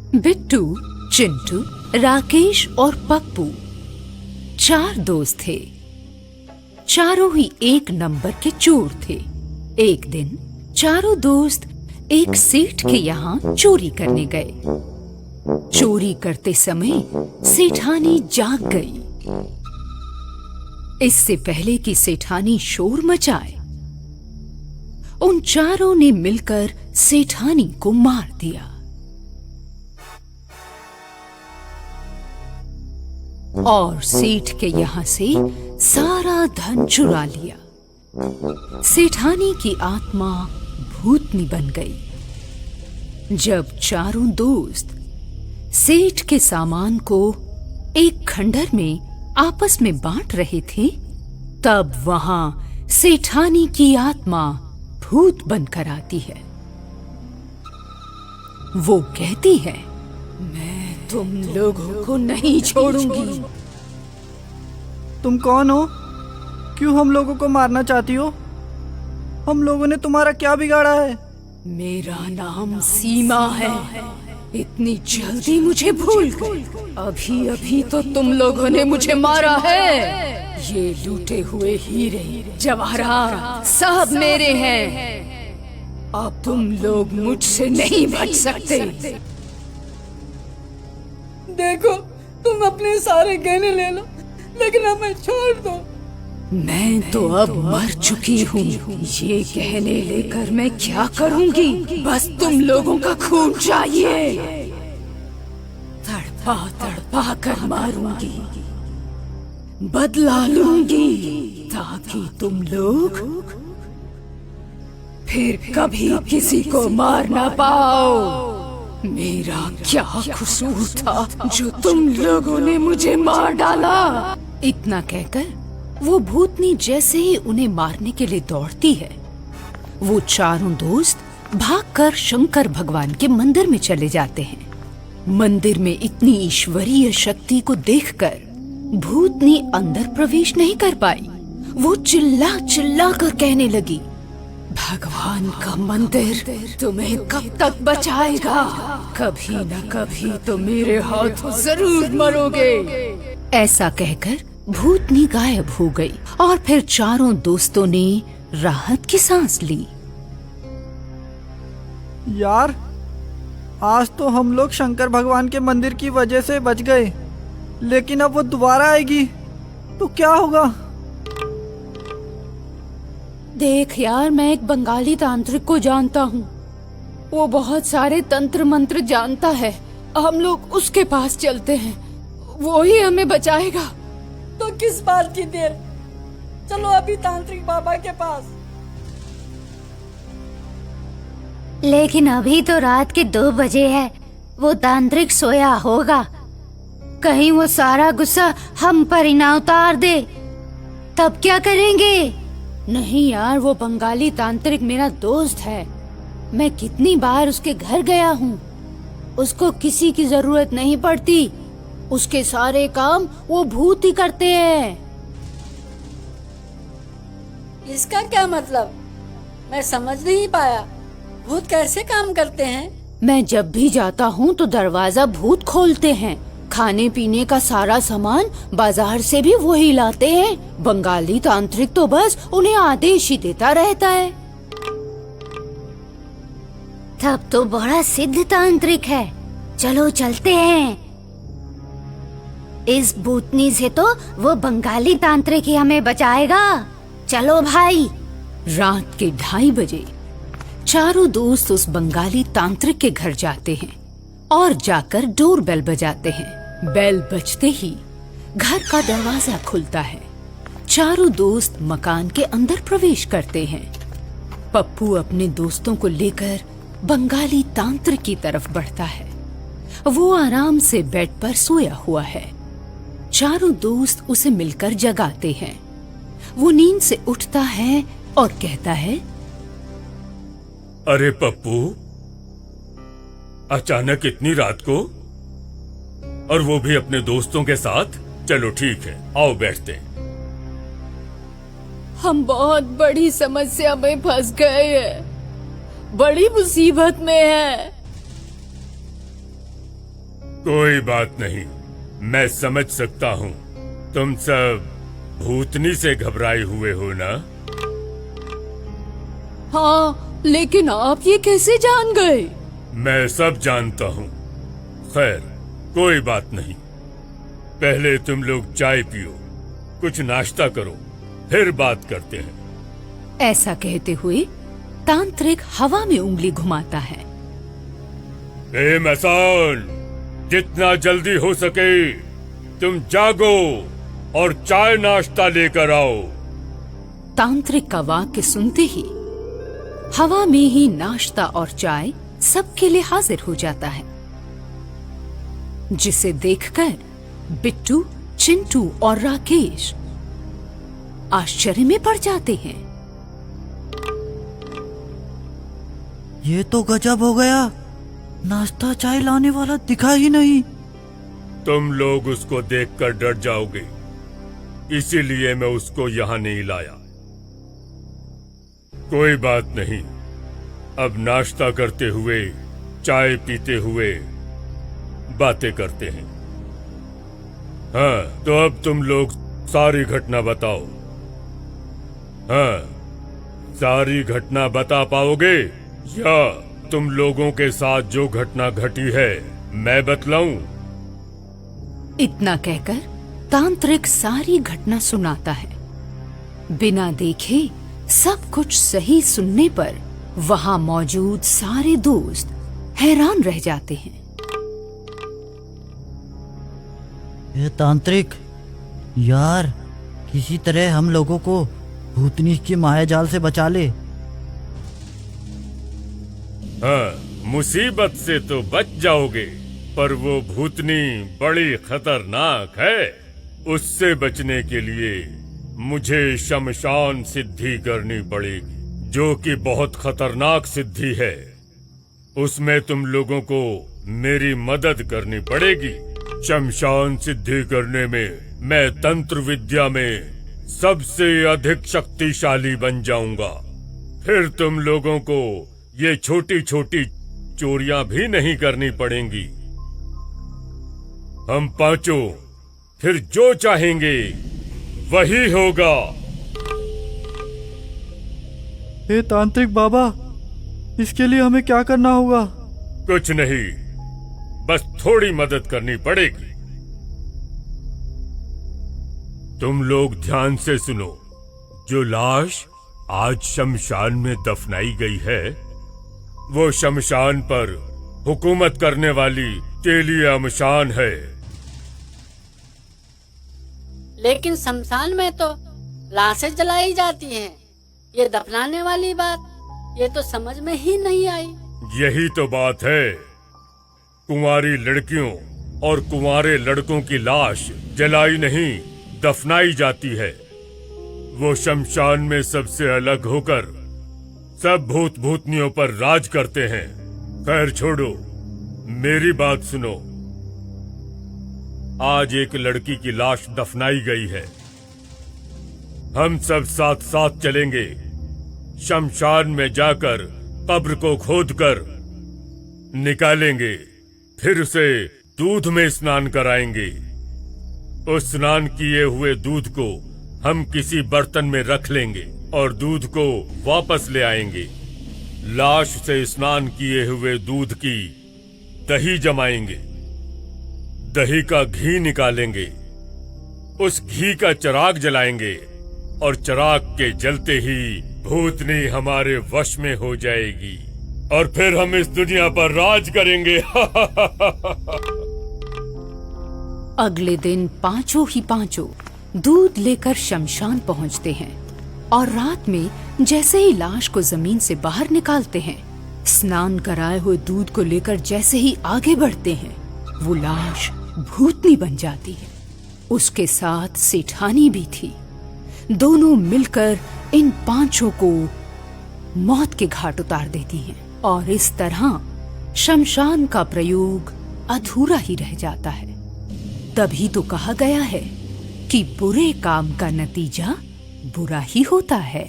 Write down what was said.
बिट्टू, चिंटू, राकेश और पप्पू 4 दोस्त थे। चारों ही एक नंबर के चोर थे। एक दिन चारों दोस्त एक सेठ के यहाँ चोरी करने गए। चोरी करते समय सेठानी जाग गई। इससे पहले कि सेठानी शोर मचाए, उन चारों ने मिलकर सेठानी को मार दिया। और सेठ के यहाँ से सारा धन चुरा लिया। सेठानी की आत्मा भूतनी बन गई। जब चारों दोस्त सेठ के सामान को एक खंडहर में आपस में बांट रहे थे, तब वहां सेठानी की आत्मा भूत बनकर आती है। वो कहती है, मैं तुम लोगों को नहीं छोड़ूंगी। तुम कौन हो? क्यों हम लोगों को मारना चाहती हो? हम लोगों ने तुम्हारा क्या बिगाड़ा है? मेरा नाम सीमा है। इतनी जल्दी मुझे भूल गई? अभी अभी तो तुम लोगों ने मुझे मारा है। ये लूटे हुए हीरे जवाहरात सब मेरे हैं। अब तुम लोग मुझसे नहीं बच सकते। देखो, तुम अपने सारे गहने ले लो, लेकिन हमें छोड़ दो। मैं तो अब मर चुकी हूँ। ये गहने लेकर मैं क्या करूँगी? बस तुम लोगों का खून चाहिए। तड़पा तड़पा कर मारूंगी, बदला लूंगी, ताकि तुम लोग फिर कभी किसी को मार ना पाओ। मेरा क्या कसूर था जो तुम लोगों ने मुझे मार डाला? इतना कहकर वो भूतनी जैसे ही उन्हें मारने के लिए दौड़ती है, वो चारों दोस्त भागकर शंकर भगवान के मंदिर में चले जाते हैं। मंदिर में इतनी ईश्वरीय शक्ति को देखकर भूतनी अंदर प्रवेश नहीं कर पाई। वो चिल्ला चिल्ला कर कहने लगी, भगवान का मंदिर तुम्हें कब तक बचाएगा? कभी न कभी तो मेरे हाथों जरूर मरोगे। ऐसा कहकर भूतनी गायब हो गई और फिर चारों दोस्तों ने राहत की सांस ली। यार, आज तो हम लोग शंकर भगवान के मंदिर की वजह से बच गए, लेकिन अब वो दोबारा आएगी तो क्या होगा? देख यार, मैं एक बंगाली तांत्रिक को जानता हूँ। वो बहुत सारे तंत्र मंत्र जानता है। हम लोग उसके पास चलते हैं, वो ही हमें बचाएगा। तो किस बात की देर, चलो अभी तांत्रिक बाबा के पास। लेकिन अभी तो रात के 2 बजे है। वो तांत्रिक सोया होगा। कहीं वो सारा गुस्सा हम पर ही ना उतार दे, तब क्या करेंगे? नहीं यार, वो बंगाली तांत्रिक मेरा दोस्त है। मैं कितनी बार उसके घर गया हूँ। उसको किसी की जरूरत नहीं पड़ती। उसके सारे काम वो भूत ही करते हैं। इसका क्या मतलब? मैं समझ नहीं पाया। भूत कैसे काम करते हैं? मैं जब भी जाता हूँ तो दरवाजा भूत खोलते हैं। खाने पीने का सारा सामान बाजार से भी वही लाते हैं। बंगाली तांत्रिक तो बस उन्हें आदेश ही देता रहता है। तब तो बड़ा सिद्ध तांत्रिक है। चलो चलते हैं। इस भूतनी से तो वो बंगाली तांत्रिक ही हमें बचाएगा। चलो भाई। रात के 2:30 बजे चारों दोस्त उस बंगाली तांत्रिक के घर जाते हैं और जाकर डोर बेल बजाते हैं। बेल बजते ही घर का दरवाजा खुलता है। चारों दोस्त मकान के अंदर प्रवेश करते हैं। पप्पू अपने दोस्तों को लेकर बंगाली तांत्रिक की तरफ बढ़ता है। वो आराम से बेड पर सोया हुआ है। चारों दोस्त उसे मिलकर जगाते हैं। वो नींद से उठता है और कहता है, अरे पप्पू, अचानक इतनी रात को, और वो भी अपने दोस्तों के साथ? चलो ठीक है, आओ बैठते हैं। हम बहुत बड़ी समस्या में फंस गए हैं। बड़ी मुसीबत में है। कोई बात नहीं, मैं समझ सकता हूँ। तुम सब भूतनी से घबराए हुए हो ना? हाँ, लेकिन आप ये कैसे जान गए? मैं सब जानता हूँ। खैर, कोई बात नहीं। पहले तुम लोग चाय पियो, कुछ नाश्ता करो, फिर बात करते हैं। ऐसा कहते हुए तांत्रिक हवा में उंगली घुमाता है। ए मैसान, जितना जल्दी हो सके तुम जागो और चाय नाश्ता लेकर आओ। तांत्रिक का वाक्य सुनते ही हवा में ही नाश्ता और चाय सबके लिए हाजिर हो जाता है, जिसे देखकर बिट्टू, चिंटू और राकेश आश्चर्य में पड़ जाते हैं। ये तो गजब हो गया, नाश्ता चाय लाने वाला दिखा ही नहीं। तुम लोग उसको देखकर डर जाओगे, इसीलिए मैं उसको यहाँ नहीं लाया। कोई बात नहीं, अब नाश्ता करते हुए, चाय पीते हुए बातें करते हैं। हाँ, तो अब तुम लोग सारी घटना बताओ। हाँ, सारी घटना बता पाओगे या तुम लोगों के साथ जो घटना घटी है मैं बतलाऊं? इतना कहकर तांत्रिक सारी घटना सुनाता है। बिना देखे सब कुछ सही सुनने पर वहां मौजूद सारे दोस्त हैरान रह जाते हैं। ये तांत्रिक, यार किसी तरह हम लोगों को भूतनी की माया जाल से बचा ले। हाँ, मुसीबत से तो बच जाओगे, पर वो भूतनी बड़ी खतरनाक है। उससे बचने के लिए मुझे शमशान सिद्धि करनी पड़ेगी, जो कि बहुत खतरनाक सिद्धि है। उसमें तुम लोगों को मेरी मदद करनी पड़ेगी। शमशान सिद्धि करने में मैं तंत्र विद्या में सबसे अधिक शक्तिशाली बन जाऊंगा। फिर तुम लोगों को ये छोटी छोटी चोरियां भी नहीं करनी पड़ेंगी। हम पांचों फिर जो चाहेंगे वही होगा। हे तांत्रिक बाबा, इसके लिए हमें क्या करना होगा? कुछ नहीं, बस थोड़ी मदद करनी पड़ेगी। तुम लोग ध्यान से सुनो। जो लाश आज शमशान में दफनाई गई है, वो शमशान पर हुकूमत करने वाली तेलिया मशान है। लेकिन शमशान में तो लाशें जलाई जाती हैं। ये दफनाने वाली बात, ये तो समझ में ही नहीं आई। यही तो बात है। कुंवारी लड़कियों और कुंवारे लड़कों की लाश जलाई नहीं, दफनाई जाती है। वो शमशान में सबसे अलग होकर सब भूत भूतनियों पर राज करते हैं। खैर छोड़ो, मेरी बात सुनो। आज एक लड़की की लाश दफनाई गई है। हम सब साथ साथ चलेंगे। शमशान में जाकर कब्र को खोदकर निकालेंगे, फिर उसे दूध में स्नान कराएंगे। उस स्नान किए हुए दूध को हम किसी बर्तन में रख लेंगे और दूध को वापस ले आएंगे। लाश से स्नान किए हुए दूध की दही जमाएंगे, दही का घी निकालेंगे, उस घी का चिराग जलाएंगे और चिराग के जलते ही भूतनी हमारे वश में हो जाएगी और फिर हम इस दुनिया पर राज करेंगे। अगले दिन पांचों ही पांचों दूध लेकर शमशान पहुंचते हैं और रात में जैसे ही लाश को जमीन से बाहर निकालते हैं, स्नान कराए हुए दूध को लेकर जैसे ही आगे बढ़ते हैं, वो लाश भूतनी बन जाती है। उसके साथ सेठानी भी थी। दोनों मिलकर इन पांचों को मौत के घाट उतार देती हैं और इस तरह शमशान का प्रयोग अधूरा ही रह जाता है। तभी तो कहा गया है कि बुरे काम का नतीजा बुरा ही होता है।